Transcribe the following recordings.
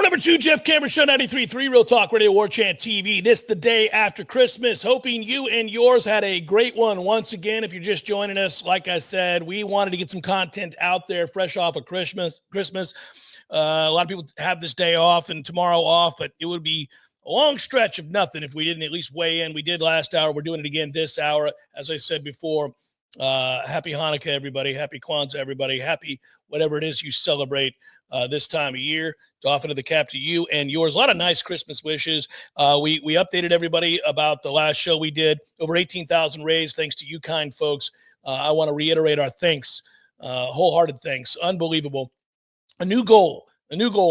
number 2, Jeff Cameron Show, 93.3 Real Talk Radio, Warchant TV. This the day after Christmas. Hoping you and yours had a great one. Once again, if you're just joining us, like I said, we wanted to get some content out there fresh off of Christmas. A lot of people have this day off and tomorrow off, but it would be a long stretch of nothing if we didn't at least weigh in. We did last hour. We're doing it again this hour. As I said before, happy Hanukkah, everybody. Happy Kwanzaa, everybody. Happy whatever it is you celebrate this time of year. Doffing of the cap to you and yours. A lot of nice Christmas wishes. We updated everybody about the last show we did. Over 18,000 raised thanks to you kind folks. I want to reiterate our thanks, wholehearted thanks. Unbelievable. A new goal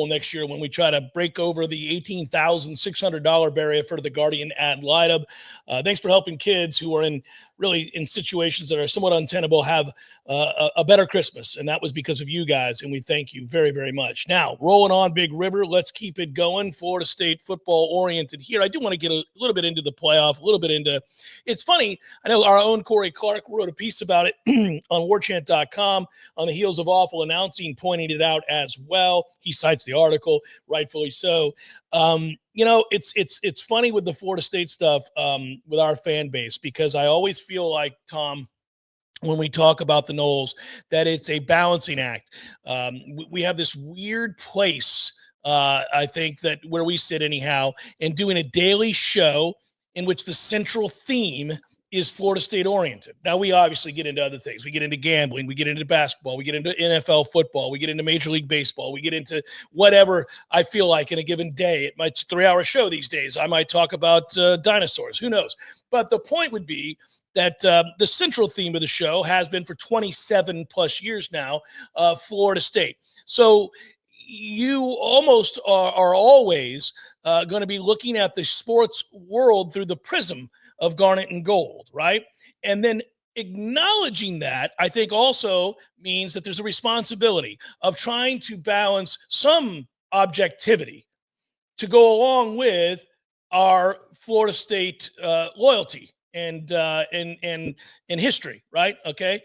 next year when we try to break over the $18,600 barrier for the Guardian ad litem. Thanks for helping kids who are in situations that are somewhat untenable have a better Christmas. And that was because of you guys. And we thank you very, very much. Now, rolling on Big River, let's keep it going. Florida State football oriented here. I do want to get a little bit into the playoff, a little bit into, it's funny. I know our own Corey Clark wrote a piece about it on warchant.com on the heels of awful announcing, pointing it out as well. He cites the article, rightfully so. It's funny with the Florida State stuff with our fan base, because I always feel like, Tom, when we talk about the Noles, that it's a balancing act. We have this weird place, I think, that where we sit anyhow, and doing a daily show in which the central theme is Florida State oriented. Now, we obviously get into other things. We get into gambling. We get into basketball. We get into NFL football. We get into Major League Baseball. We get into whatever I feel like in a given day. It's a 3-hour show these days. I might talk about dinosaurs. Who knows? But the point would be that the central theme of the show has been for 27 plus years now, Florida State. So you almost are always going to be looking at the sports world through the prism of garnet and gold, right? And then acknowledging that, I think, also means that there's a responsibility of trying to balance some objectivity to go along with our Florida State loyalty and history, right? Okay.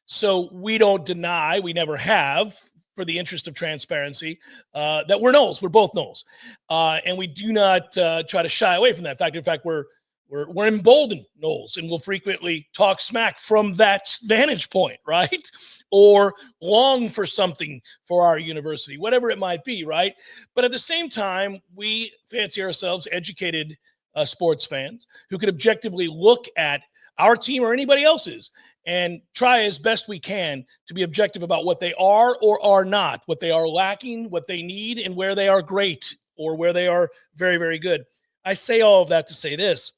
So we don't deny, we never have, for the interest of transparency, that we're Noles. We're both Noles. And we do not try to shy away from that fact. In fact, we're emboldened Noles, and we'll frequently talk smack from that vantage point, right? Or long for something for our university, whatever it might be, right? But at the same time, we fancy ourselves educated sports fans who could objectively look at our team or anybody else's and try as best we can to be objective about what they are or are not, what they are lacking, what they need, and where they are great or where they are very, very good. I say all of that to say this.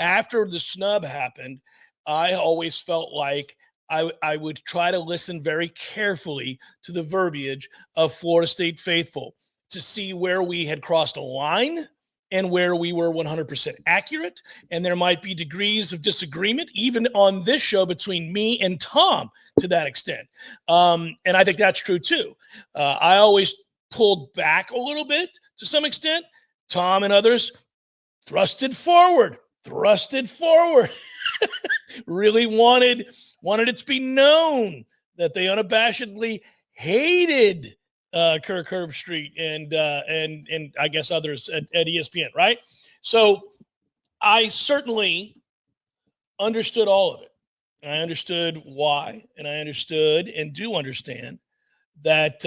After the snub happened, I always felt like I would try to listen very carefully to the verbiage of Florida State faithful to see where we had crossed a line and where we were 100% accurate. And there might be degrees of disagreement, even on this show, between me and Tom to that extent. And I think that's true too. I always pulled back a little bit to some extent. Tom and others thrusted forward, really wanted it to be known that they unabashedly hated Kirk Herbstreit and I guess others at ESPN, right? So I certainly understood all of it. I understood why, and I understood and do understand that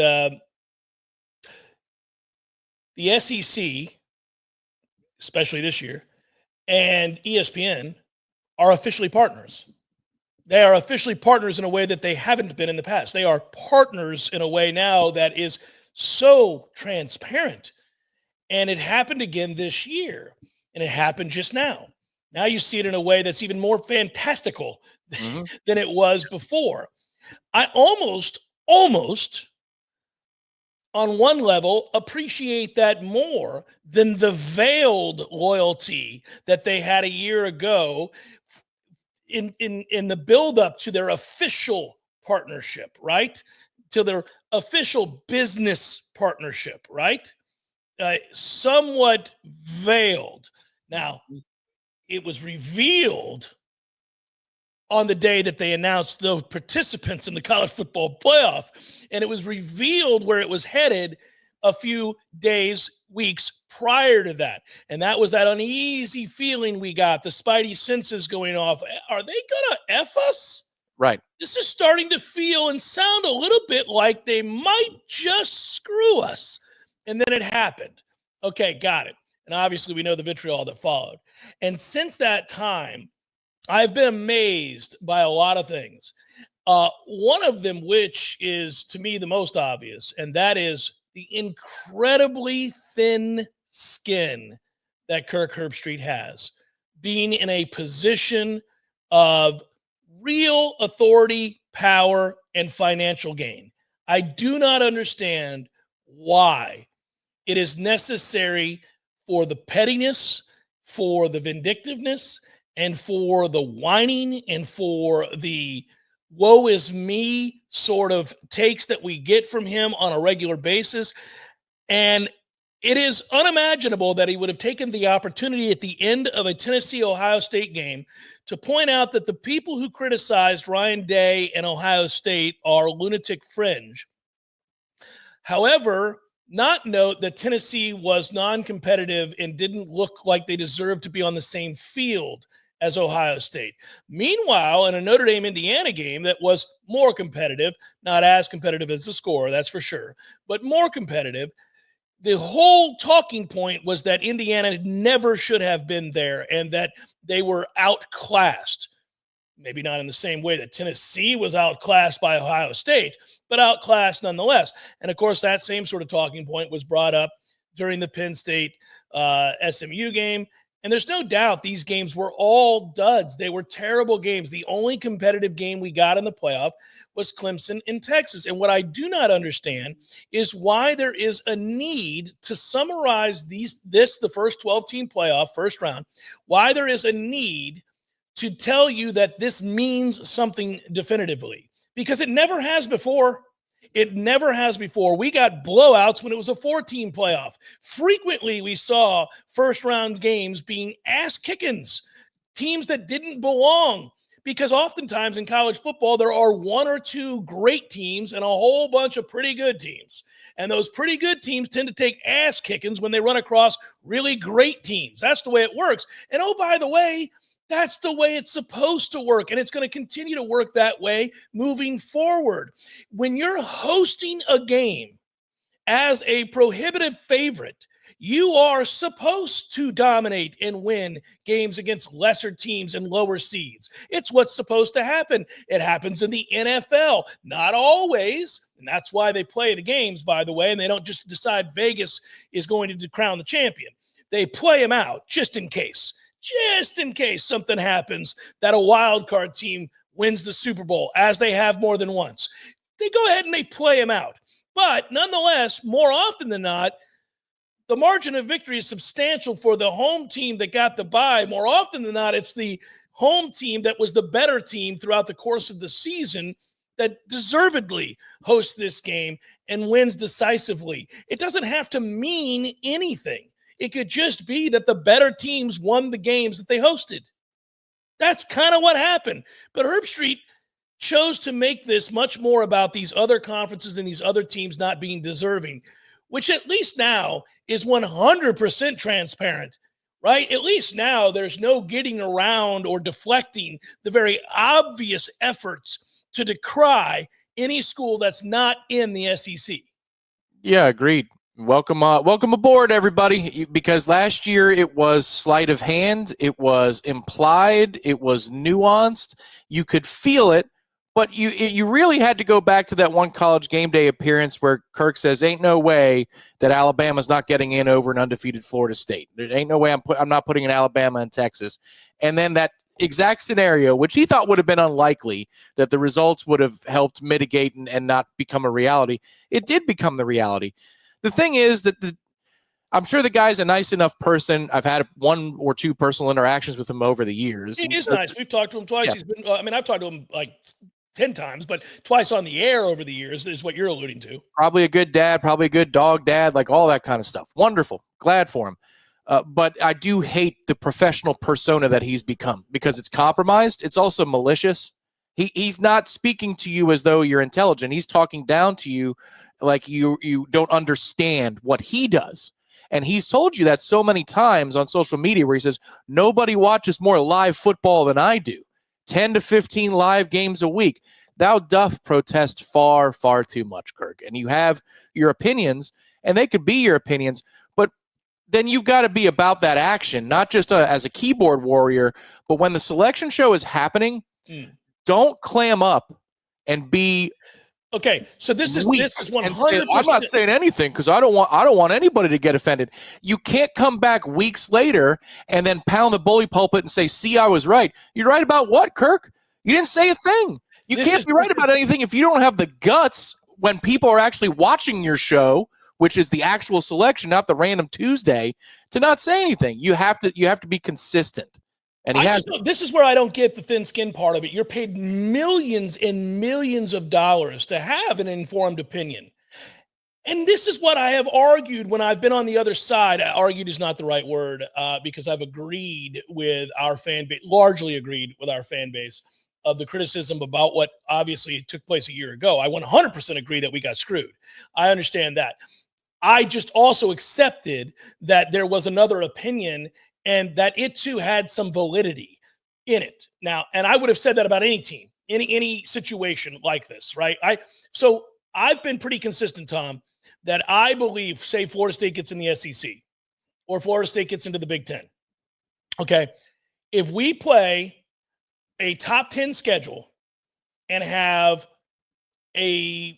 the SEC, especially this year, and ESPN are officially partners. They are officially partners in a way that they haven't been in the past. They are partners in a way now that is so transparent. And it happened again this year. And it happened just now. Now you see it in a way that's even more fantastical than it was before. I almost on one level, appreciate that more than the veiled loyalty that they had a year ago in the buildup to their official partnership, right? To their official business partnership, right? Somewhat veiled. Now, it was revealed on the day that they announced the participants in the college football playoff. And it was revealed where it was headed a few days, weeks prior to that. And that was that uneasy feeling we got, the spidey senses going off. Are they going to F us? Right. This is starting to feel and sound a little bit like they might just screw us. And then it happened. Okay, got it. And obviously we know the vitriol that followed. And since that time, I've been amazed by a lot of things. One of them, which is to me the most obvious, and that is the incredibly thin skin that Kirk Herbstreit has, being in a position of real authority, power, and financial gain. I do not understand why it is necessary for the pettiness, for the vindictiveness, and for the whining, and for the woe is me sort of takes that we get from him on a regular basis. And it is unimaginable that he would have taken the opportunity at the end of a Tennessee-Ohio State game to point out that the people who criticized Ryan Day and Ohio State are lunatic fringe. However, not note that Tennessee was non-competitive and didn't look like they deserved to be on the same field as Ohio State. Meanwhile, in a Notre Dame-Indiana game that was more competitive, not as competitive as the score, that's for sure, but more competitive, the whole talking point was that Indiana never should have been there and that they were outclassed. Maybe not in the same way that Tennessee was outclassed by Ohio State, but outclassed nonetheless. And, of course, that same sort of talking point was brought up during the Penn State SMU game. And there's no doubt these games were all duds. They were terrible games. The only competitive game we got in the playoff was Clemson in Texas. And what I do not understand is why there is a need to summarize the first 12-team playoff, first round, why there is a need to tell you that this means something definitively, because it never has before. It never has before. We got blowouts when it was a 4-team playoff. Frequently, we saw first-round games being ass-kickings, teams that didn't belong, because oftentimes in college football, there are one or two great teams and a whole bunch of pretty good teams. And those pretty good teams tend to take ass-kickings when they run across really great teams. That's the way it works. And oh, by the way, that's the way it's supposed to work, and it's going to continue to work that way moving forward. When you're hosting a game as a prohibitive favorite, you are supposed to dominate and win games against lesser teams and lower seeds. It's what's supposed to happen. It happens in the NFL. Not always, and that's why they play the games, by the way, and they don't just decide Vegas is going to crown the champion. They play them out just in case something happens that a wild card team wins the Super Bowl, as they have more than once. They go ahead and they play them out. But nonetheless, more often than not, the margin of victory is substantial for the home team that got the bye. More often than not, it's the home team that was the better team throughout the course of the season that deservedly hosts this game and wins decisively. It doesn't have to mean anything. It could just be that the better teams won the games that they hosted. That's kind of what happened. But Herbstreit chose to make this much more about these other conferences and these other teams not being deserving, which at least now is 100% transparent, right? At least now there's no getting around or deflecting the very obvious efforts to decry any school that's not in the SEC. Yeah, agreed. Welcome aboard, everybody, because last year it was sleight of hand, it was implied, it was nuanced, you could feel it, but you really had to go back to that one College Game Day appearance where Kirk says, ain't no way that Alabama's not getting in over an undefeated Florida State. There ain't no way I'm not putting in Alabama and Texas. And then that exact scenario, which he thought would have been unlikely, that the results would have helped mitigate and not become a reality, it did become the reality. The thing is that I'm sure the guy's a nice enough person. I've had one or two personal interactions with him over the years. He is nice. We've talked to him twice. Yeah. I've talked to him like 10 times, but twice on the air over the years is what you're alluding to. Probably a good dad, probably a good dog dad, like all that kind of stuff. Wonderful. Glad for him. But I do hate the professional persona that he's become because it's compromised. It's also malicious. He's not speaking to you as though you're intelligent. He's talking down to you like you don't understand what he does. And he's told you that so many times on social media where he says, nobody watches more live football than I do. 10 to 15 live games a week. Thou doth protest far, far too much, Kirk. And you have your opinions, and they could be your opinions, but then you've got to be about that action, not just as a keyboard warrior, but when the selection show is happening, don't clam up and be okay. So this is 100%. I'm not saying anything because I don't want anybody to get offended. You can't come back weeks later and then pound the bully pulpit and say, "See, I was right." You're right about what, Kirk? You didn't say a thing. You can't be right about anything if you don't have the guts when people are actually watching your show, which is the actual selection, not the random Tuesday, to not say anything. You have to be consistent. And this is where I don't get the thin skin part of it. You're paid millions and millions of dollars to have an informed opinion. And this is what I have argued when I've been on the other side. Argued is not the right word because I've agreed with our fan base, largely agreed with our fan base of the criticism about what obviously took place a year ago. I 100% agree that we got screwed. I understand that. I just also accepted that there was another opinion and that it too had some validity in it. Now, and I would have said that about any team, any situation like this, right? So I've been pretty consistent, Tom, that I believe, say Florida State gets in the SEC or Florida State gets into the Big Ten. Okay. If we play a top 10 schedule and have a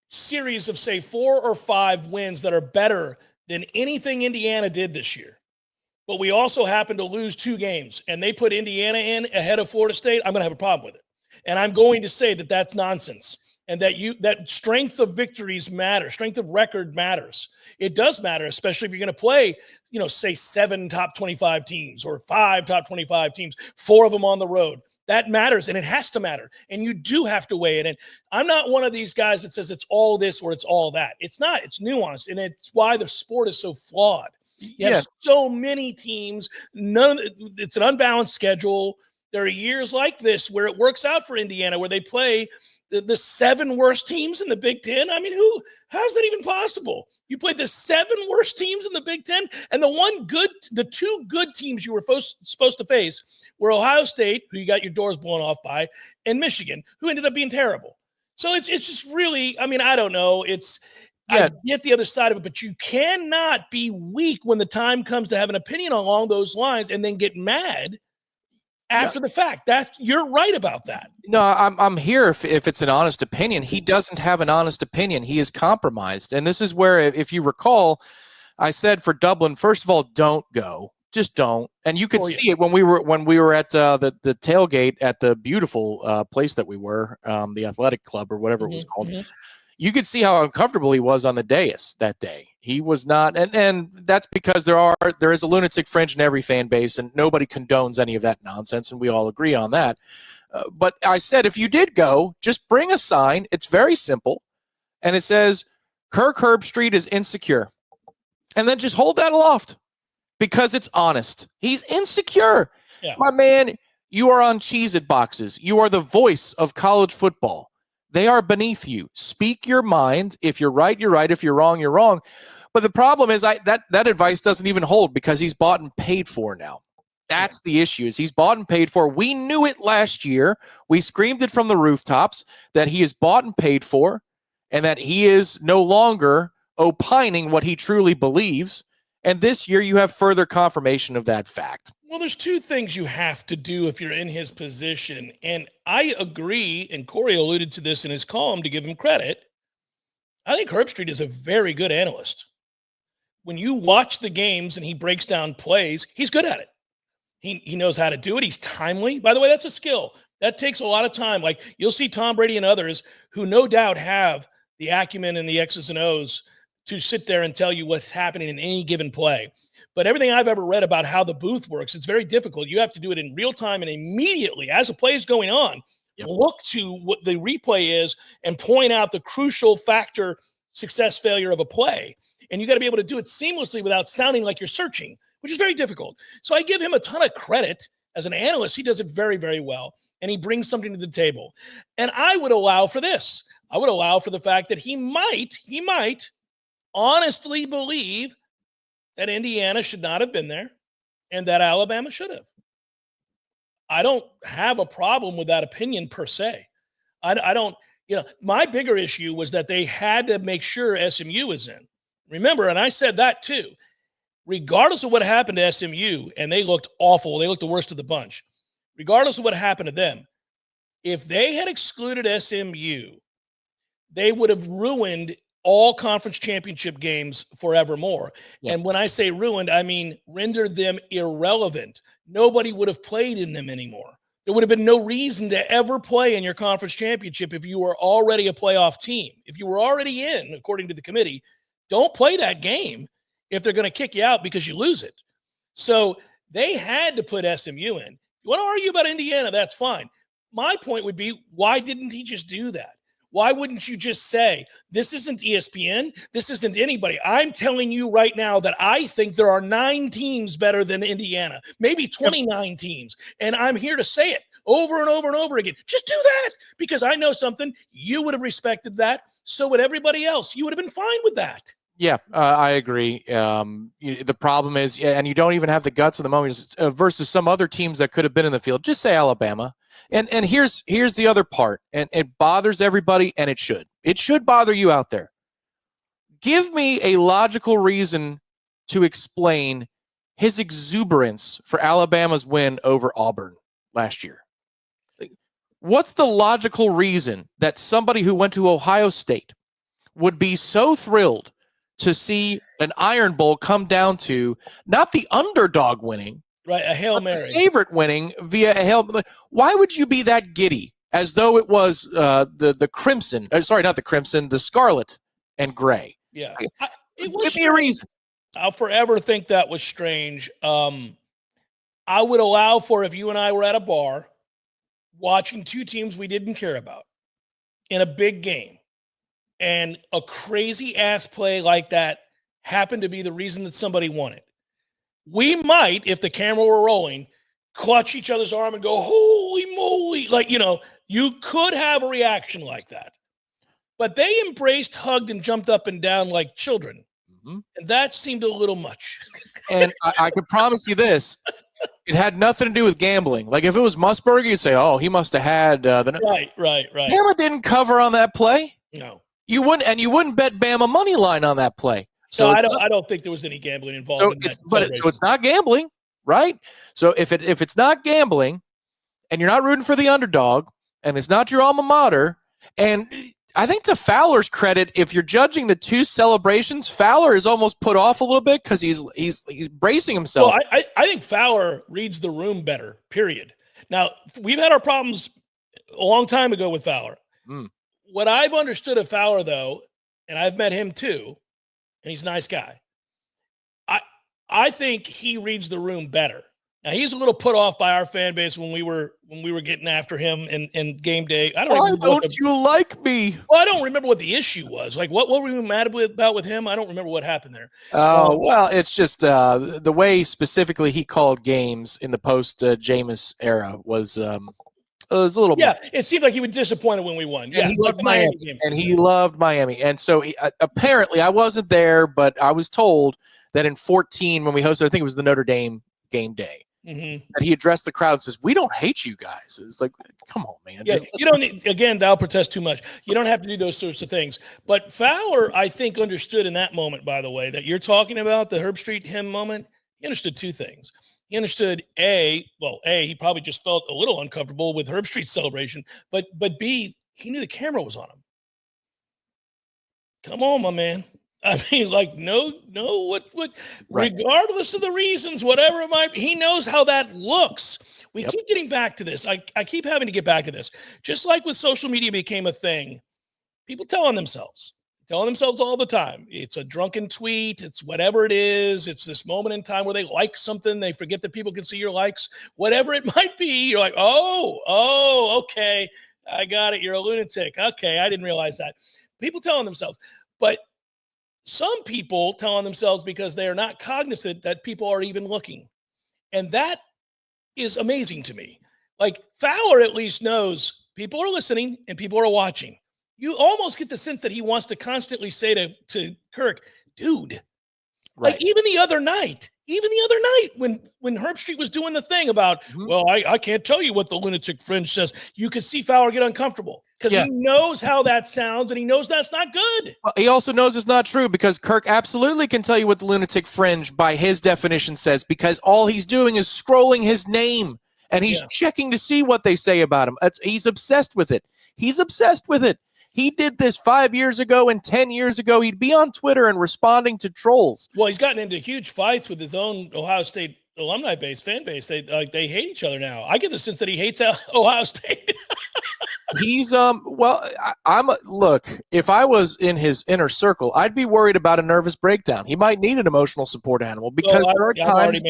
series of, say, 4 or 5 wins that are better than anything Indiana did this year, but we also happen to lose 2 games and they put Indiana in ahead of Florida State, I'm going to have a problem with it. And I'm going to say that that's nonsense and that strength of victories matter. Strength of record matters. It does matter, especially if you're going to play, say 7 top 25 teams or 5 top 25 teams, 4 of them on the road. That matters, and it has to matter. And you do have to weigh it in. I'm not one of these guys that says it's all this or it's all that. It's not. It's nuanced, and it's why the sport is so flawed. You have so many teams. It's an unbalanced schedule. There are years like this where it works out for Indiana, where they play the 7 worst teams in the Big Ten. I mean, how's that even possible? You played the 7 worst teams in the Big Ten, and the 2 good teams you were supposed to face were Ohio State, who you got your doors blown off by, and Michigan, who ended up being terrible. So it's just really, I mean, I don't know. I get the other side of it, but you cannot be weak when the time comes to have an opinion along those lines and then get mad after the fact. That you're right about that. No, I'm here if it's an honest opinion. He doesn't have an honest opinion. He is compromised. And this is where, if you recall, I said for Dublin, first of all, don't go. Just don't. And you could see it when we were at the tailgate at the beautiful place that we were, the athletic club or whatever it was called. Mm-hmm. You could see how uncomfortable he was on the dais that day. He was not, and that's because there is a lunatic fringe in every fan base, and nobody condones any of that nonsense, and we all agree on that. But I said, if you did go, just bring a sign. It's very simple, and it says, Kirk Herbstreit is insecure. And then just hold that aloft because it's honest. He's insecure. Yeah. My man, you are on Cheez-It boxes. You are the voice of college football. They are beneath you. Speak your mind. If you're right, you're right. If you're wrong, you're wrong. But the problem is that advice doesn't even hold because he's bought and paid for now. That's the issue, is he's bought and paid for. We knew it last year. We screamed it from the rooftops that he is bought and paid for and that he is no longer opining what he truly believes. And this year you have further confirmation of that fact. Well, there's 2 things you have to do if you're in his position. And I agree, and Corey alluded to this in his column to give him credit. I think Herbstreit is a very good analyst. When you watch the games and he breaks down plays, he's good at it. He knows how to do it. He's timely. By the way, that's a skill. That takes a lot of time. Like you'll see Tom Brady and others who no doubt have the acumen and the X's and O's to sit there and tell you what's happening in any given play. But everything I've ever read about how the booth works, it's very difficult. You have to do it in real time and immediately as a play is going on, look to what the replay is and point out the crucial factor, success, failure of a play. And you got to be able to do it seamlessly without sounding like you're searching, which is very difficult. So I give him a ton of credit. As an analyst, he does it very, very well, and he brings something to the table. And I would allow for this. I would allow for the fact that he might honestly believe that Indiana should not have been there and that Alabama should have. I don't have a problem with that opinion per se. I don't, my bigger issue was that they had to make sure SMU was in. Remember, and I said that too, regardless of what happened to SMU, and they looked awful, they looked the worst of the bunch. Regardless of what happened to them, if they had excluded SMU, they would have ruined all conference championship games forevermore. Yeah. And when I say ruined, I mean rendered them irrelevant. Nobody would have played in them anymore. There would have been no reason to ever play in your conference championship if you were already a playoff team. If you were already in, according to the committee, don't play that game if they're going to kick you out because you lose it. So they had to put SMU in. You want to argue about Indiana, that's fine. My point would be, why didn't he just do that? Why wouldn't you just say, this isn't ESPN, this isn't anybody. I'm telling you right now that I think there are 9 teams better than Indiana, maybe 29 teams. And I'm here to say it over and over and over again. Just do that, because I know something. You would have respected that. So would everybody else. You would have been fine with that. Yeah, I agree. The problem is, and you don't even have the guts of the moment versus some other teams that could have been in the field. Just say Alabama. And here's the other part, and it bothers everybody, and it should. It should bother you out there. Give me a logical reason to explain his exuberance for Alabama's win over Auburn last year. What's the logical reason that somebody who went to Ohio State would be so thrilled to see an Iron Bowl come down to not the underdog winning, right, a Hail Mary, the favorite winning via a Hail Mary? Why would you be that giddy as though it was the crimson? Sorry, not the crimson, the scarlet and gray. Yeah, give me a reason. I'll forever think that was strange. I would allow for if you and I were at a bar watching 2 teams we didn't care about in a big game, and a crazy ass play like that happened to be the reason that somebody won it. We might, if the camera were rolling, clutch each other's arm and go, holy moly. Like, you could have a reaction like that. But they embraced, hugged, and jumped up and down like children. Mm-hmm. And that seemed a little much. And I could promise you this. It had nothing to do with gambling. Like, if it was Musburger, you'd say, oh, he must have had the... Right. Bama didn't cover on that play. No. You wouldn't bet Bama money line on that play. So I don't think there was any gambling involved in that. So it's not gambling, right? So if it's not gambling, and you're not rooting for the underdog, and it's not your alma mater, and I think to Fowler's credit, if you're judging the 2 celebrations, Fowler is almost put off a little bit because he's bracing himself. Well, I think Fowler reads the room better, period. Now, we've had our problems a long time ago with Fowler. What I've understood of Fowler, though, and I've met him too, and he's a nice guy, I think he reads the room better. Now, he's a little put off by our fan base when we were getting after him in game day. Why don't you like me? Well, I don't remember what the issue was. Like, what were we mad about with him? I don't remember what happened there. Oh, well, it's just the way specifically he called games in the post-Jameis era was it was a little much. It seemed like he was disappointed when we won. And he loved Miami. And he loved Miami. And so apparently I wasn't there, but I was told that in 2014 when we hosted, I think it was the Notre Dame game day, that he addressed the crowd and says, we don't hate you guys. It's like, come on, man. Yeah, you don't need, again, thou protest too much. You don't have to do those sorts of things. But Fowler, I think, understood in that moment, by the way, that you're talking about, the Herbstreit him moment. He understood 2 things. He understood, A, he probably just felt a little uncomfortable with Herbstreit's celebration, but B, he knew the camera was on him. Come on, my man. I mean, like, no, what, right. Regardless of the reasons, whatever it might be, he knows how that looks. We keep getting back to this. I keep having to get back to this. Just like with social media became a thing, people telling themselves all the time, it's a drunken tweet, it's whatever it is, it's this moment in time where they like something, they forget that people can see your likes, whatever it might be, you're like, oh, okay, I got it, you're a lunatic. Okay, I didn't realize that. People telling themselves, but some people telling themselves because they are not cognizant that people are even looking. And that is amazing to me. Like Fowler at least knows people are listening and people are watching. You almost get the sense that he wants to constantly say to Kirk, dude, like Right. even the other night when Herbstreit was doing the thing about, well, I can't tell you what the lunatic fringe says. You could see Fowler get uncomfortable because Yeah. he knows how that sounds and he knows that's not good. Well, he also knows it's not true because Kirk absolutely can tell you what the lunatic fringe by his definition says because all he's doing is scrolling his name and he's checking to see what they say about him. He's obsessed with it. He's obsessed with it. He did this 5 years ago and 10 years ago. He'd be on Twitter and responding to trolls. Well, he's gotten into huge fights with his own Ohio State alumni base, fan base. They hate each other now. I get the sense that he hates Ohio State. He's look, if I was in his inner circle, I'd be worried about a nervous breakdown. He might need an emotional support animal because there are times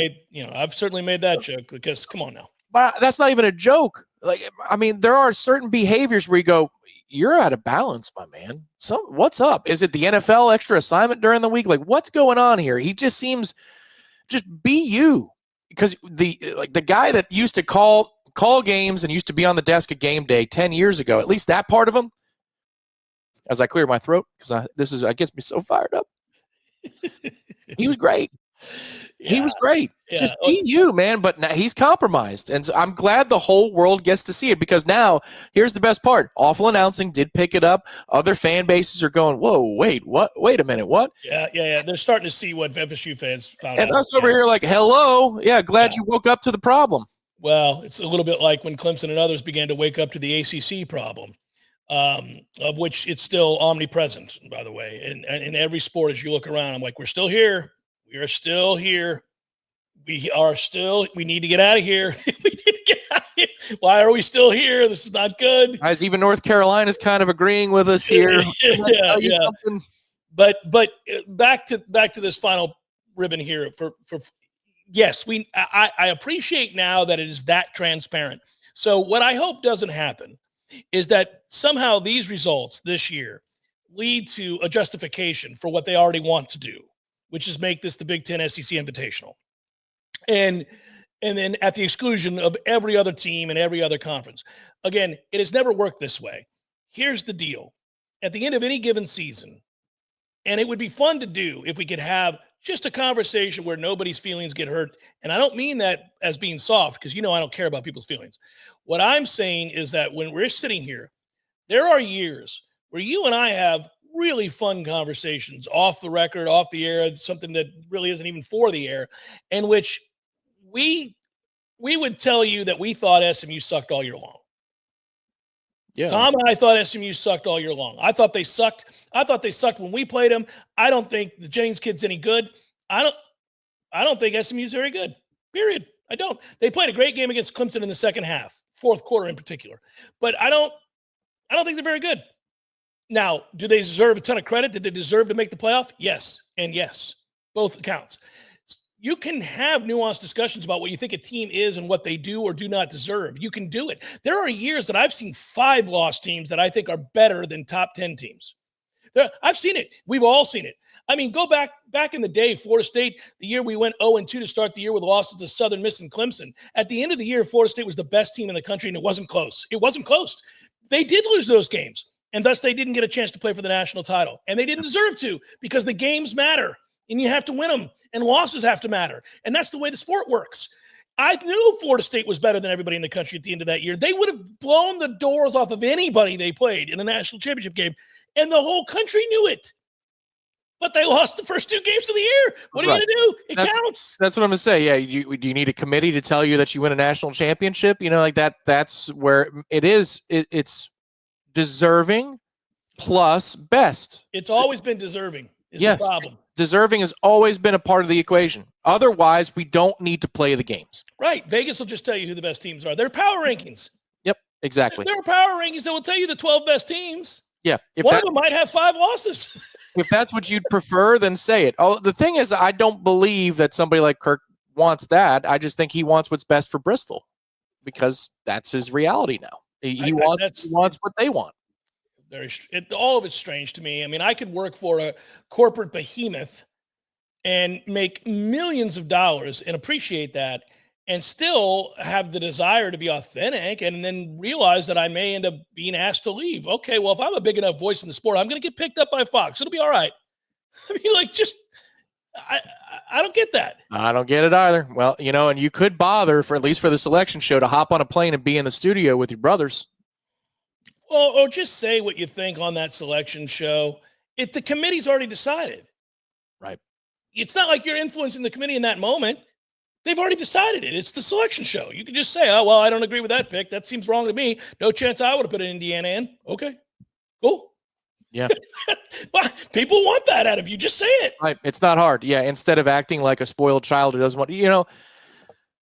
I've certainly made that joke because come on now. But that's not even a joke. Like, I mean, there are certain behaviors where you go, you're out of balance, my man. So what's up? Is it the NFL extra assignment during the week? Like, what's going on here? He just seems just be you. Because the guy that used to call games and used to be on the desk at game day 10 years ago, at least that part of him, as I clear my throat, because it gets me so fired up. He was great. He was great. Just be you, man. But now he's compromised. And so I'm glad the whole world gets to see it because now here's the best part. Awful announcing did pick it up. Other fan bases are going, whoa, wait, what? Wait a minute, what? Yeah. They're starting to see what FSU fans found out. And us over here like, hello. Yeah, glad you woke up to the problem. Well, it's a little bit like when Clemson and others began to wake up to the ACC problem, of which it's still omnipresent, by the way. And in every sport, as you look around, I'm like, we're still here. We are still here. We need to get out of here. We need to get out of here. Why are we still here? This is not good. Guys, even North Carolina's kind of agreeing with us here. Yeah. But back to this final ribbon here yes, I appreciate now that it is that transparent. So what I hope doesn't happen is that somehow these results this year lead to a justification for what they already want to do, which is make this the Big Ten SEC Invitational. And then at the exclusion of every other team and every other conference. Again, it has never worked this way. Here's the deal. At the end of any given season, and it would be fun to do if we could have just a conversation where nobody's feelings get hurt. And I don't mean that as being soft because, I don't care about people's feelings. What I'm saying is that when we're sitting here, there are years where you and I have really fun conversations off the record, off the air, something that really isn't even for the air, in which we would tell you that we thought SMU sucked all year long. Yeah. Tom and I thought SMU sucked all year long. I thought they sucked. I thought they sucked when we played them. I don't think the Jennings kid's any good. I don't think SMU's very good. Period. I don't. They played a great game against Clemson in the second half, fourth quarter in particular. But I don't think they're very good. Now, do they deserve a ton of credit? Did they deserve to make the playoff? Yes, and yes. Both accounts. You can have nuanced discussions about what you think a team is and what they do or do not deserve. You can do it. There are years that I've seen 5-loss teams that I think are better than top 10 teams. I've seen it. We've all seen it. I mean, go back in the day, Florida State, the year we went 0-2 to start the year with losses to Southern Miss and Clemson. At the end of the year, Florida State was the best team in the country, and it wasn't close. It wasn't close. They did lose those games, and thus they didn't get a chance to play for the national title. And they didn't deserve to because the games matter. And you have to win them, and losses have to matter. And that's the way the sport works. I knew Florida State was better than everybody in the country at the end of that year. They would have blown the doors off of anybody they played in a national championship game, and the whole country knew it. But they lost the first 2 games of the year. What are you going to do? It counts. That's what I'm going to say. Yeah, do you need a committee to tell you that you win a national championship? Like that. That's where it is. It's deserving plus best. It's always been deserving. The problem. Deserving has always been a part of the equation. Otherwise, we don't need to play the games. Right. Vegas will just tell you who the best teams are. They're power rankings. Yep, exactly. There are power rankings that will tell you the 12 best teams. Yeah. One of them might have 5 losses. If that's what you'd prefer, then say it. The thing is, I don't believe that somebody like Kirk wants that. I just think he wants what's best for Bristol because that's his reality now. He wants what they want. All of it's strange to me. I mean, I could work for a corporate behemoth and make millions of dollars and appreciate that and still have the desire to be authentic, and then realize that I may end up being asked to leave. Okay, well, if I'm a big enough voice in the sport, I'm going to get picked up by Fox. It'll be all right. I mean, like, just I I don't get that. I don't get it either. Well, and you could bother for at least for the selection show to hop on a plane and be in the studio with your brothers. Well, or just say what you think on that selection show. The committee's already decided. Right. It's not like you're influencing the committee in that moment. They've already decided it. It's the selection show. You can just say, oh, well, I don't agree with that pick. That seems wrong to me. No chance I would have put Indiana in. Okay, cool. Yeah. People want that out of you. Just say it. Right. It's not hard. Yeah. Instead of acting like a spoiled child who doesn't want,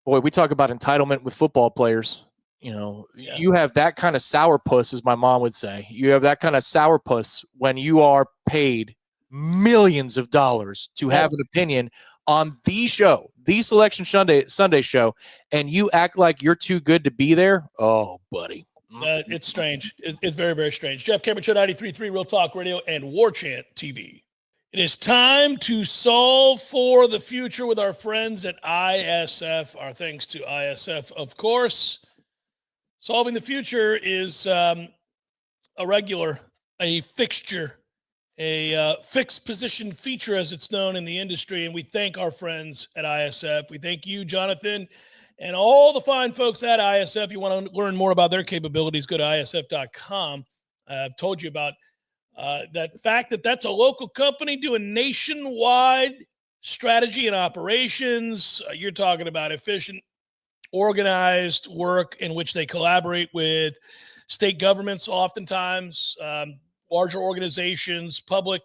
boy, we talk about entitlement with football players. You have that kind of sourpuss, as my mom would say. You have that kind of sourpuss when you are paid millions of dollars to have an opinion on the show, the Selection Sunday show, and you act like you're too good to be there. Oh, buddy. It's strange. It's very, very strange. Jeff Cameron, Show 93.3 Real Talk Radio and Warchant TV. It is time to solve for the future with our friends at ISF. Our thanks to ISF, of course. Solving the future is a fixture, a fixed position feature, as it's known in the industry. And we thank our friends at ISF. We thank you, Jonathan, and all the fine folks at ISF. You want to learn more about their capabilities, go to isf.com. I've told you about that fact that that's a local company doing nationwide strategy and operations. You're talking about efficient, organized work in which they collaborate with state governments, oftentimes larger organizations, public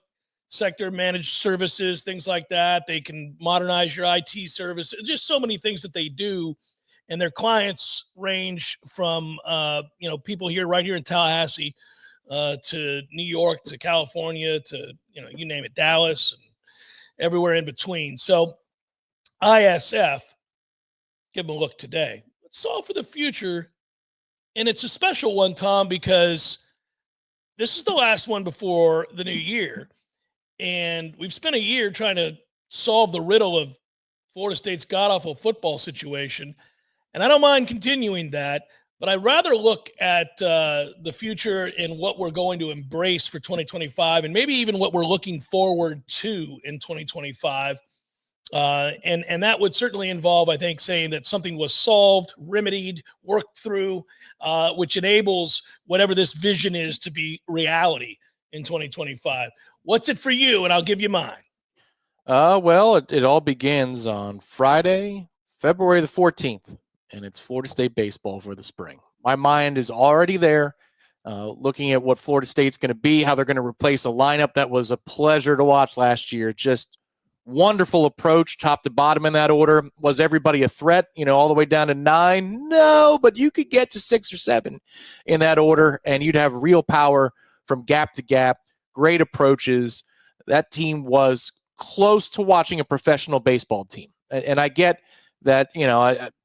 sector managed services, things like that. They can modernize your IT service. Just so many things that they do. And their clients range from, people right here in Tallahassee to New York, to California, to, you name it, Dallas, and everywhere in between. So ISF, give them a look today. Let's solve for the future. And it's a special one, Tom, because this is the last one before the new year. And we've spent a year trying to solve the riddle of Florida State's god-awful football situation. And I don't mind continuing that, but I'd rather look at the future and what we're going to embrace for 2025, and maybe even what we're looking forward to in 2025. And that would certainly involve, I think, saying that something was solved, remedied, worked through, which enables whatever this vision is to be reality in 2025. What's it for you? And I'll give you mine. Well, it all begins on Friday, February the 14th, and it's Florida State baseball for the spring. My mind is already there, looking at what Florida State's going to be, how they're going to replace a lineup that was a pleasure to watch last year. Just wonderful approach, top to bottom in that order. Was everybody a threat, all the way down to 9? No, but you could get to 6 or 7 in that order, and you'd have real power from gap to gap, great approaches. That team was close to watching a professional baseball team. And I get that,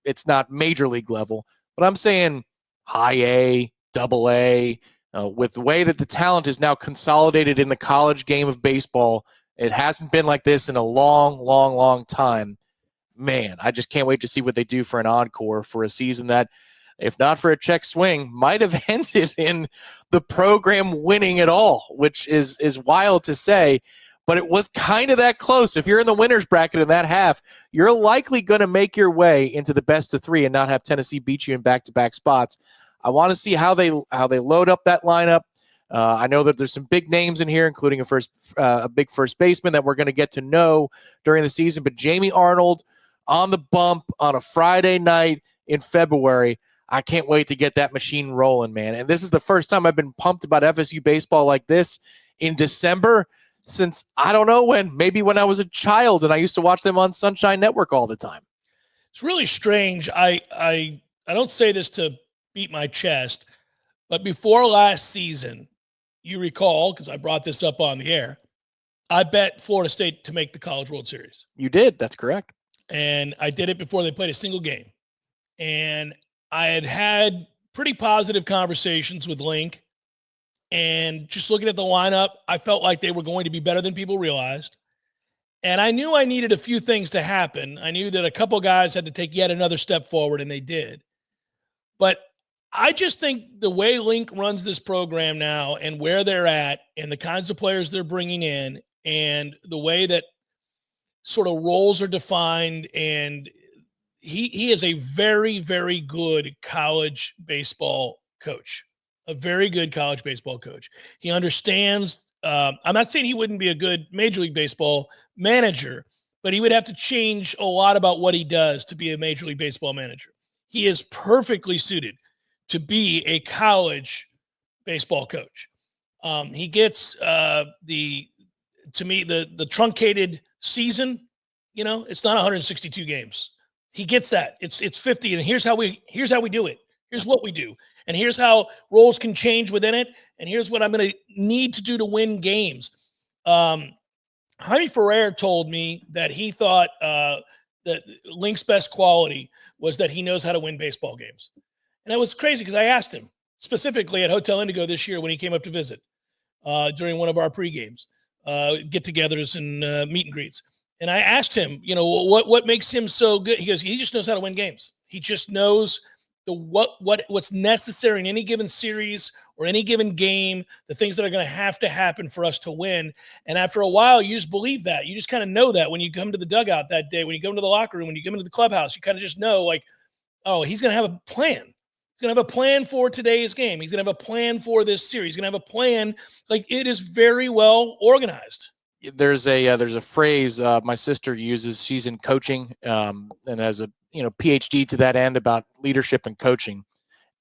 it's not major league level, but I'm saying high A, double A, with the way that the talent is now consolidated in the college game of baseball. It hasn't been like this in a long, long, long time. Man, I just can't wait to see what they do for an encore for a season that, if not for a check swing, might have ended in the program winning it all, which is wild to say, but it was kind of that close. If you're in the winner's bracket in that half, you're likely going to make your way into the best of 3 and not have Tennessee beat you in back-to-back spots. I want to see how they load up that lineup. I know that there's some big names in here, including a big first baseman that we're going to get to know during the season. But Jamie Arnold on the bump on a Friday night in February, I can't wait to get that machine rolling, man. And this is the first time I've been pumped about FSU baseball like this in December since I don't know when, maybe when I was a child and I used to watch them on Sunshine Network all the time. It's really strange. I don't say this to beat my chest, but before last season, you recall, because I brought this up on the air, I bet Florida State to make the College World Series. You did. That's correct. And I did it before they played a single game. And I had pretty positive conversations with Link. And just looking at the lineup, I felt like they were going to be better than people realized. And I knew I needed a few things to happen. I knew that a couple guys had to take yet another step forward, and they did. But I just think the way Link runs this program now and where they're at and the kinds of players they're bringing in and the way that sort of roles are defined, and he is a very, very good college baseball coach, a very good college baseball coach. He understands. I'm not saying he wouldn't be a good Major League Baseball manager, but he would have to change a lot about what he does to be a Major League Baseball manager. He is perfectly suited to be a college baseball coach. He gets the truncated season. You know, it's not 162 games. He gets that. It's 50, and here's how we do it. Here's what we do, and here's how roles can change within it, and here's what I'm going to need to do to win games. Jaime Ferrer told me that he thought that Link's best quality was that he knows how to win baseball games. And that was crazy because I asked him specifically at Hotel Indigo this year when he came up to visit during one of our pre-games, get-togethers and meet and greets. And I asked him, you know, what makes him so good? He goes, he just knows how to win games. He just knows what's necessary in any given series or any given game, the things that are going to happen for us to win. And after a while, you just believe that. You just kind of know that when you come to the dugout that day, when you come to the locker room, when you come into the clubhouse, you kind of just know, like, oh, he's going to have a plan. He's going to have a plan for today's game. He's going to have a plan for this series. He's going to have a plan. Like, it is very well organized. There's a phrase my sister uses. She's in coaching and has a PhD to that end about leadership and coaching.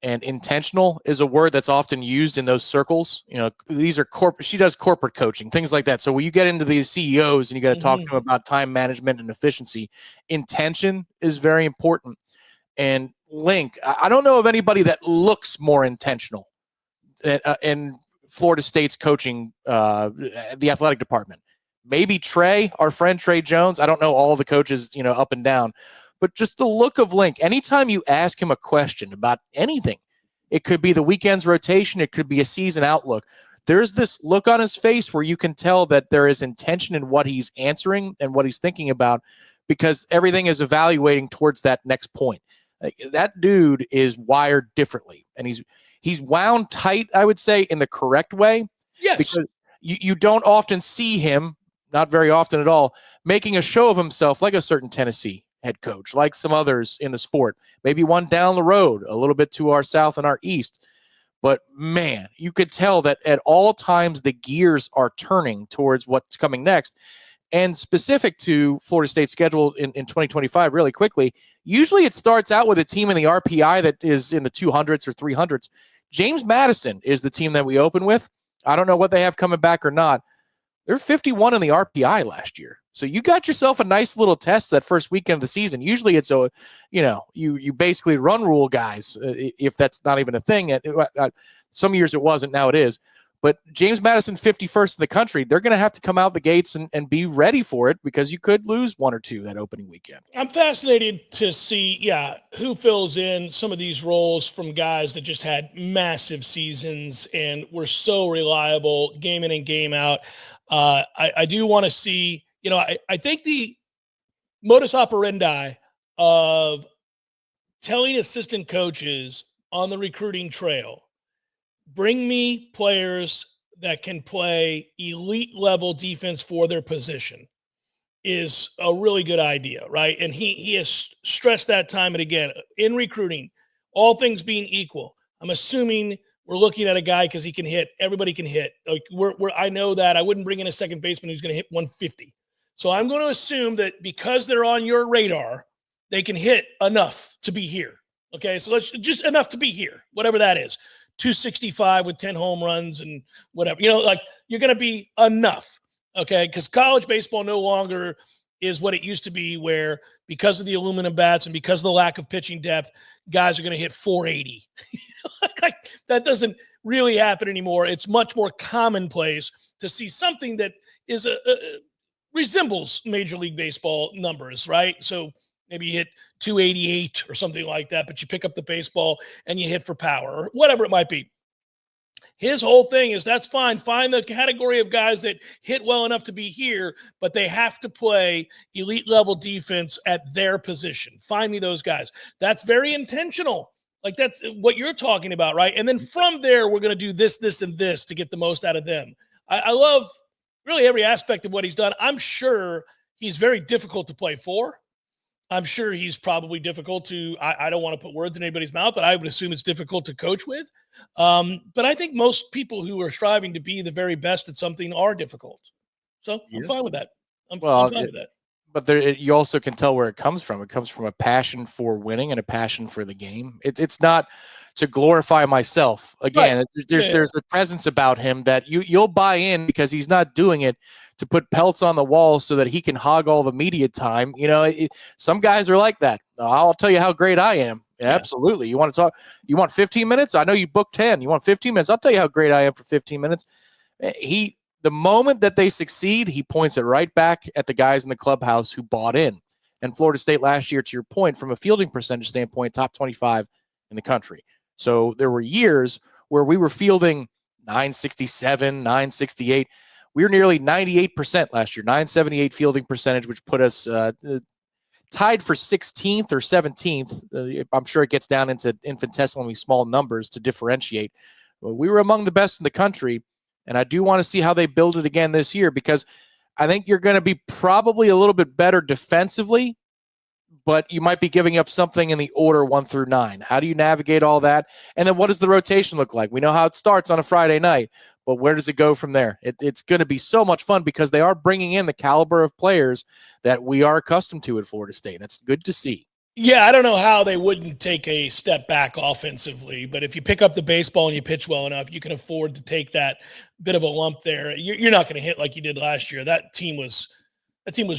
And intentional is a word that's often used in those circles. You know, these are corporate. She does corporate coaching, things like that. So when you get into these CEOs and you got to talk to them about time management and efficiency, intention is very important. And Link, I don't know of anybody that looks more intentional in Florida State's coaching, the athletic department. Maybe Trey, our friend Trey Jones. I don't know all the coaches, up and down, but just the look of Link. Anytime you ask him a question about anything, it could be the weekend's rotation, it could be a season outlook. There's this look on his face where you can tell that there is intention in what he's answering and what he's thinking about, because everything is evaluating towards that next point. That dude is wired differently, and he's wound tight, I would say, in the correct way. Yes. Because you don't often see him, not very often at all, making a show of himself like a certain Tennessee head coach, like some others in the sport, maybe one down the road, a little bit to our south and our east. But, man, you could tell that at all times the gears are turning towards what's coming next. And specific to Florida State's schedule in 2025, really quickly, usually it starts out with a team in the RPI that is in the 200s or 300s. James Madison is the team that we open with. I don't know what they have coming back or not. They're 51 in the RPI last year. So you got yourself a nice little test that first weekend of the season. Usually it's you basically run rule guys, if that's not even a thing. Some years it wasn't, now it is. But James Madison, 51st in the country, they're going to have to come out the gates and be ready for it, because you could lose one or two that opening weekend. I'm fascinated to see, who fills in some of these roles from guys that just had massive seasons and were so reliable game in and game out. I do want to see, I think the modus operandi of telling assistant coaches on the recruiting trail, bring me players that can play elite level defense for their position, is a really good idea, right? And he has stressed that time and again in recruiting, all things being equal. I'm assuming we're looking at a guy because he can hit. Everybody can hit. Like I know that I wouldn't bring in a second baseman who's going to hit 150. So I'm going to assume that because they're on your radar, they can hit enough to be here. Okay, so let's just enough to be here, whatever that is. 265 with 10 home runs and whatever, you're going to be enough. Okay. Because college baseball no longer is what it used to be, where because of the aluminum bats and because of the lack of pitching depth, guys are going to hit 480. That doesn't really happen anymore. It's much more commonplace to see something that is resembles Major League Baseball numbers, right? So maybe you hit 288 or something like that, but you pick up the baseball and you hit for power or whatever it might be. His whole thing is that's fine. Find the category of guys that hit well enough to be here, but they have to play elite level defense at their position. Find me those guys. That's very intentional. Like that's what you're talking about, right? And then from there, we're going to do this, this, and this to get the most out of them. I love really every aspect of what he's done. I'm sure he's very difficult to play for. I'm sure he's probably difficult to, I don't want to put words in anybody's mouth, but I would assume it's difficult to coach with. But I think most people who are striving to be the very best at something are difficult. So I'm fine with that. I'm fine with that. But you also can tell where it comes from. It comes from a passion for winning and a passion for the game. It's not to glorify myself. Again, right. There's a presence about him that you'll buy in because he's not doing it to put pelts on the wall so that he can hog all the media time. Some guys are like that. I'll tell you how great I am. Yeah. Absolutely. You want to talk? You want 15 minutes? I know you booked 10. You want 15 minutes? I'll tell you how great I am for 15 minutes. The moment that they succeed, he points it right back at the guys in the clubhouse who bought in. And Florida State last year, to your point, from a fielding percentage standpoint, top 25 in the country. So there were years where we were fielding 967, 968. We were nearly 98% last year, 978 fielding percentage, which put us tied for 16th or 17th. I'm sure it gets down into infinitesimally small numbers to differentiate. We were among the best in the country. And I do want to see how they build it again this year because I think you're going to be probably a little bit better defensively, but you might be giving up something in the order 1 through 9. How do you navigate all that? And then what does the rotation look like? We know how it starts on a Friday night, but where does it go from there? It's going to be so much fun because they are bringing in the caliber of players that we are accustomed to at Florida State. That's good to see. Yeah, I don't know how they wouldn't take a step back offensively, but if you pick up the baseball and you pitch well enough, you can afford to take that bit of a lump there. You're not going to hit like you did last year. That team was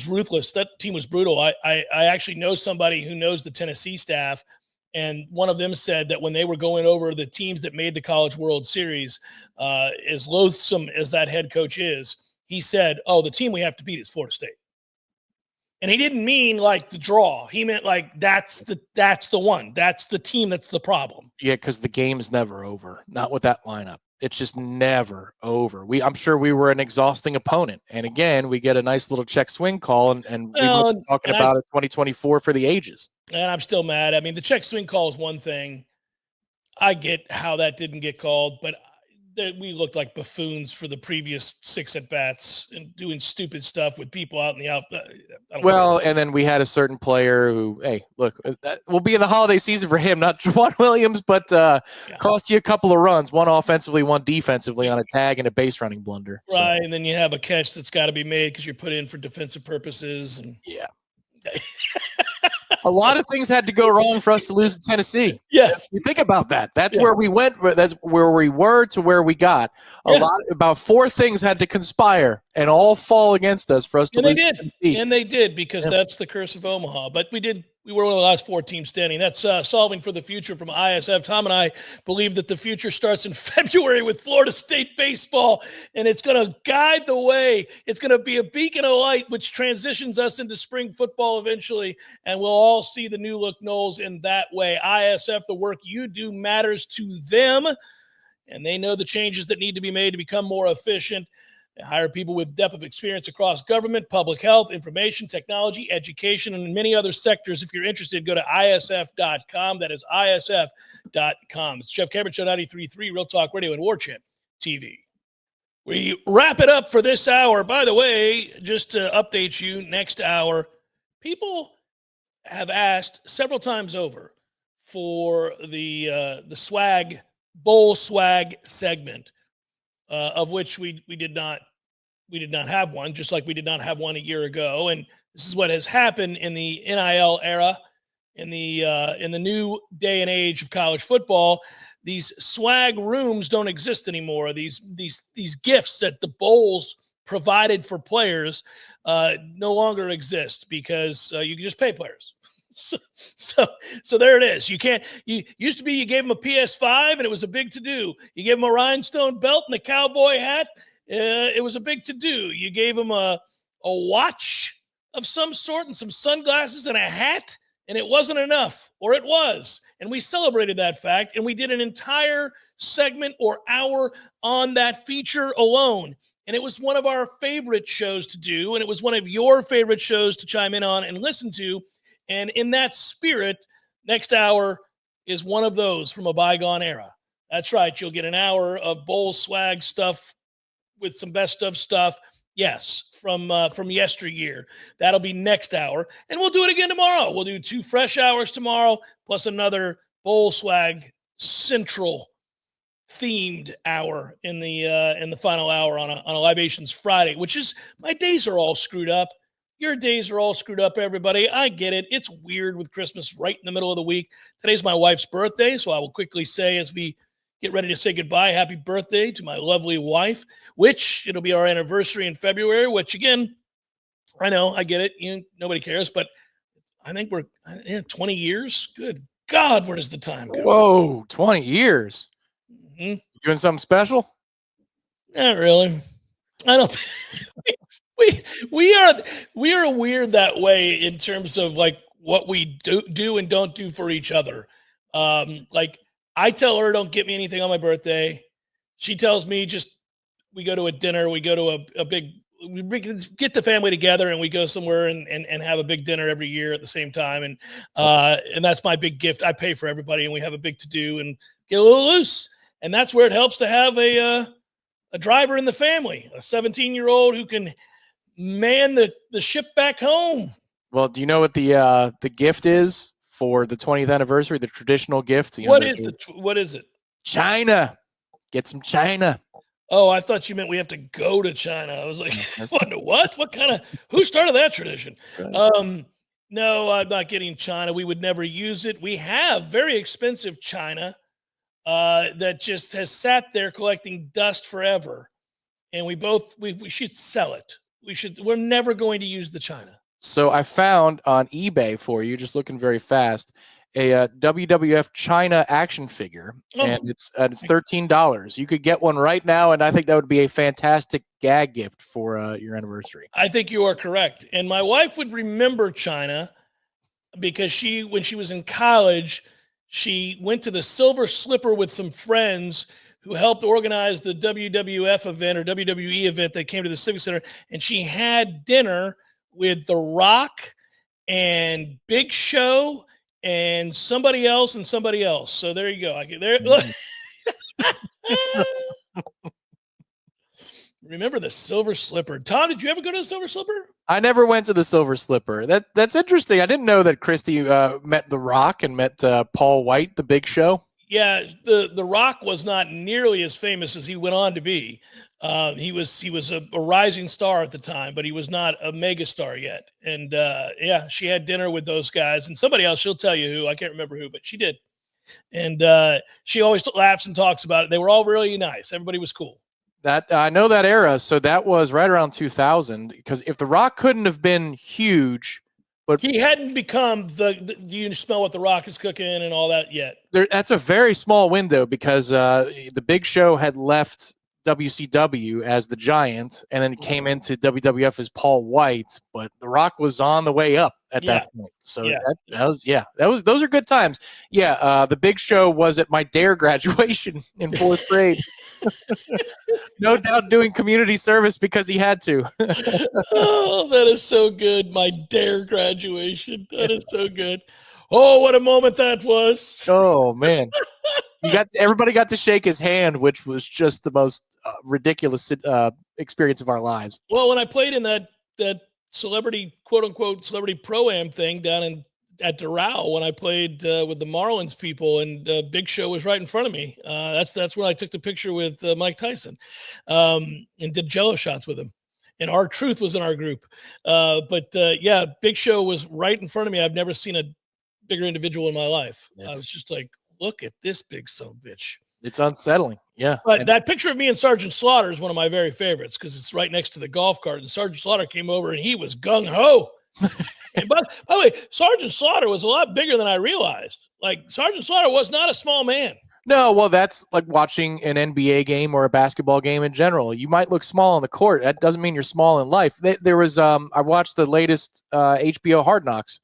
ruthless. That team was brutal. I actually know somebody who knows the Tennessee staff, and one of them said that when they were going over the teams that made the College World Series, as loathsome as that head coach is, he said, "Oh, the team we have to beat is Florida State." And he didn't mean like the draw. He meant like that's the one. That's the team that's the problem. Yeah, because the game's never over. Not with that lineup. It's just never over. I'm sure we were an exhausting opponent. And again, we get a nice little check swing call, and we've been talking about it 2024 for the ages. And I'm still mad. I mean, the check swing call is one thing. I get how that didn't get called, but we looked like buffoons for the previous 6 at-bats and doing stupid stuff with people out in the outfield. And then we had a certain player who, hey, look, we'll be in the holiday season for him, not Juwan Williams, but cost you a couple of runs, one offensively, one defensively on a tag and a base running blunder. Right, so. And then you have a catch that's got to be made because you're put in for defensive purposes. And yeah. A lot of things had to go wrong for us to lose to Tennessee. Yes. You think about that. That's where we went. That's where we were to where we got. About 4 things had to conspire and all fall against us for us to lose. And they did because that's the curse of Omaha. But we were one of the last 4 teams standing. That's Solving for the Future from ISF. Tom and I believe that the future starts in February with Florida State baseball, and it's going to guide the way. It's going to be a beacon of light, which transitions us into spring football eventually, and we'll all see the new look Noles in that way. ISF, the work you do matters to them, and they know the changes that need to be made to become more efficient. They hire people with depth of experience across government, public health, information, technology, education, and many other sectors. If you're interested, go to isf.com. That is isf.com. It's Jeff Cameron, Show 93.3, Real Talk Radio, and Warchant TV. We wrap it up for this hour. By the way, just to update you, next hour, people have asked several times over for the swag, bowl swag segment. Of which we did not have one, just like we did not have one a year ago. And this is what has happened in the NIL era, in the new day and age of college football. These swag rooms don't exist anymore. These gifts that the bowls provided for players no longer exist because you can just pay players. So there it is. You used to be, you gave them a PS5 and it was a big to-do. You gave them a rhinestone belt and a cowboy hat. It was a big to-do. You gave them a watch of some sort and some sunglasses and a hat, and it wasn't enough, or it was. And we celebrated that fact, and we did an entire segment or hour on that feature alone. And it was one of our favorite shows to do, and it was one of your favorite shows to chime in on and listen to. And in that spirit, next hour is one of those from a bygone era. That's right. You'll get an hour of bowl swag stuff with some best of stuff. Yes, from yesteryear. That'll be next hour. And we'll do it again tomorrow. We'll do 2 fresh hours tomorrow, plus another bowl swag central themed hour in the final hour on a Libations Friday, which is, my days are all screwed up. Your days are all screwed up, everybody. I get it. It's weird with Christmas right in the middle of the week. Today's my wife's birthday, so I will quickly say, as we get ready to say goodbye, happy birthday to my lovely wife, which it'll be our anniversary in February, which, again, I know, I get it. Nobody cares, but I think we're 20 years. Good God, where does the time go? Whoa, 20 years. Mm-hmm. Doing something special? Not really. I don't. we are weird that way in terms of like what we do and don't do for each other. Like, I tell her, don't get me anything on my birthday. She tells me, just, we go to a dinner, we go to a big, we get the family together and we go somewhere and have a big dinner every year at the same time. And that's my big gift. I pay for everybody and we have a big to do and get a little loose. And that's where it helps to have a driver in the family, a 17-year-old who can man the ship back home. Well, do you know what the gift is for the 20th anniversary, the traditional gift? What is it? China. Get some China. Oh, I thought you meant we have to go to China. I was like, what? What kind of, who started that tradition? Right. No, I'm not getting China. We would never use it. We have very expensive China that just has sat there collecting dust forever. And we should sell it. We're never going to use the China. So I found on eBay for you, just looking very fast, a WWF China action figure, and it's $13. You could get one right now, and I think that would be a fantastic gag gift for your anniversary. I think you are correct. And my wife would remember China because when she was in college, she went to the Silver Slipper with some friends who helped organize the WWF event or WWE event that came to the Civic Center, and she had dinner with The Rock and Big Show and somebody else. So there you go. Remember the Silver Slipper. Tom, did you ever go to the Silver Slipper? I never went to the Silver Slipper. That's interesting. I didn't know that Christy met The Rock and met Paul White, the Big Show. Yeah, the Rock was not nearly as famous as he went on to be. He was a rising star at the time, but he was not a mega star yet. And she had dinner with those guys and somebody else. She'll tell you who. I can't remember who, but she did. And she always laughs and talks about it. They were all really nice. Everybody was cool. That I know that era. So that was right around 2000. Because if The Rock couldn't have been huge, but he hadn't become do you smell what The Rock is cooking and all that yet? That's a very small window because the Big Show had left WCW as the Giant and then came into WWF as Paul White, but The Rock was on the way up at that point. So those are good times. Yeah, the Big Show was at my DARE graduation in 4th grade. No doubt doing community service because he had to. Oh, that is so good. My DARE graduation. That is so good. Oh, what a moment that was. Oh, man. Everybody got to shake his hand, which was just the most ridiculous experience of our lives. Well, when I played in that celebrity, quote unquote, celebrity pro-am thing down at Doral, when I played with the Marlins people, and Big Show was right in front of me. That's when I took the picture with Mike Tyson and did Jello shots with him. And R-Truth was in our group. Big Show was right in front of me. I've never seen a bigger individual in my life. I was just like, look at this big son of a bitch. It's unsettling. Yeah. But that picture of me and Sergeant Slaughter is one of my very favorites because it's right next to the golf cart. And Sergeant Slaughter came over and he was gung-ho. And by the way, Sergeant Slaughter was a lot bigger than I realized. Like, Sergeant Slaughter was not a small man. No, well, that's like watching an NBA game or a basketball game in general. You might look small on the court. That doesn't mean you're small in life. There was I watched the latest HBO Hard Knocks,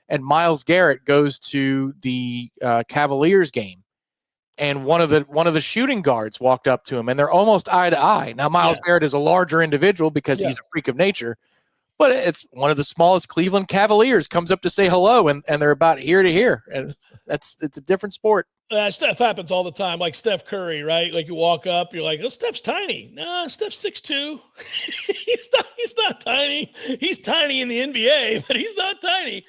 and Myles Garrett goes to the Cavaliers game, and one of the shooting guards walked up to him, and they're almost eye to eye. Now, Myles Garrett is a larger individual because he's a freak of nature, but it's one of the smallest Cleveland Cavaliers comes up to say hello, and they're about ear to ear, and it's a different sport. Stuff happens all the time, like Steph Curry, right? Like you walk up, you're like, oh, Steph's tiny. No, Steph's 6'2". He's not tiny. He's tiny in the NBA, but he's not tiny.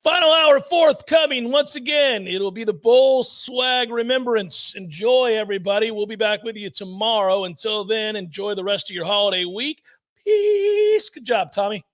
Final hour forthcoming. Once again, it'll be the Bull Swag Remembrance. Enjoy, everybody. We'll be back with you tomorrow. Until then, enjoy the rest of your holiday week. Peace. Good job, Tommy.